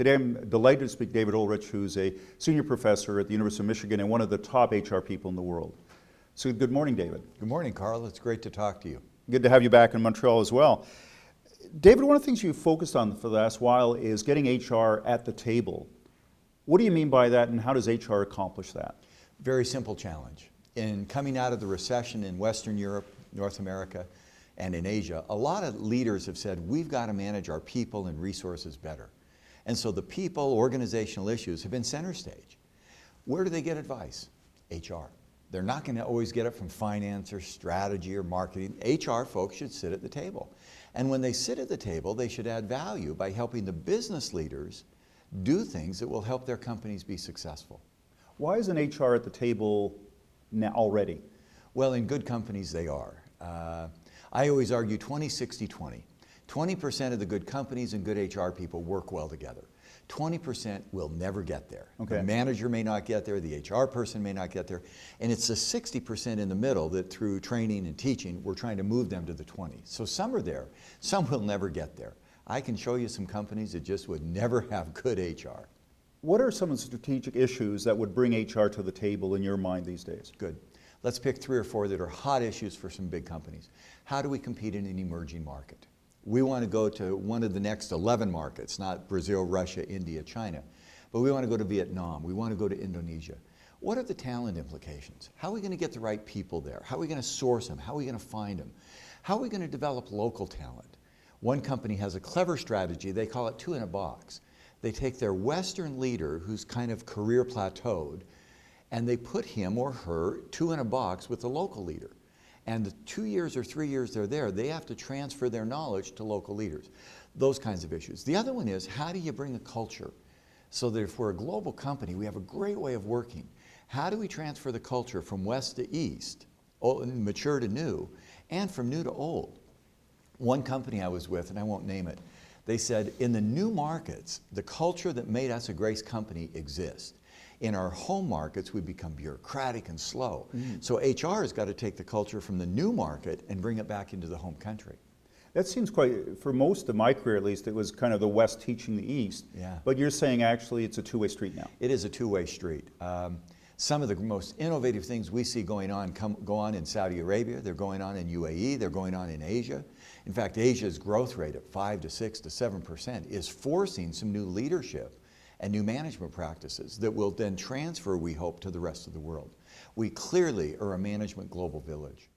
Today I'm delighted to speak to David Ulrich, who's a senior professor at the University of Michigan and one of the top HR people in the world. So good morning, David. Good morning, Karl. It's great to talk to you. Good to have you back in Montreal as well. David, one of the things you've focused on for the last while is getting HR at the table. What do you mean by that, and how does HR accomplish that? Very simple challenge. In coming out of the recession in Western Europe, North America, and in Asia, a lot of leaders have said, we've got to manage our people and resources better. And so the people, organizational issues have been center stage. Where do they get advice? HR. They're not going to always get it from finance or strategy or marketing. HR folks should sit at the table. And when they sit at the table, they should add value by helping the business leaders do things that will help their companies be successful. Why isn't HR at the table now already? Well, in good companies, they are. I always argue 20-60-20. 20% of the good companies and good HR people work well together. 20% will never get there. Okay. The manager may not get there, the HR person may not get there, and it's the 60% in the middle that through training and teaching, we're trying to move them to the 20s. So some are there, some will never get there. I can show you some companies that just would never have good HR. What are some of the strategic issues that would bring HR to the table in your mind these days? Good. Let's pick 3 or 4 that are hot issues for some big companies. How do we compete in an emerging market? We want to go to one of the next 11 markets, not Brazil, Russia, India, China, but we want to go to Vietnam. We want to go to Indonesia. What are the talent implications? How are we going to get the right people there? How are we going to source them? How are we going to find them? How are we going to develop local talent? One company has a clever strategy. They call it 2 in a box. They take their Western leader who's kind of career plateaued, and they put him or her 2 in a box with the local leader. And the 2 years or 3 years they're there, they have to transfer their knowledge to local leaders. Those kinds of issues. The other one is, how do you bring a culture so that if we're a global company, we have a great way of working. How do we transfer the culture from west to east, mature to new, and from new to old? One company I was with, and I won't name it, they said, in the new markets, the culture that made us a great company exists. In our home markets, we become bureaucratic and slow. So HR has got to take the culture from the new market and bring it back into the home country. That seems quite, for most of my career at least, it was kind of the West teaching the East. Yeah. But you're saying actually it's a two-way street now. It is a two-way street. Some of the most innovative things we see going on go on in Saudi Arabia, they're going on in UAE, they're going on in Asia. In fact, Asia's growth rate at 5 to 6 to 7% is forcing some new leadership and new management practices that will then transfer, we hope, to the rest of the world. We clearly are a management global village.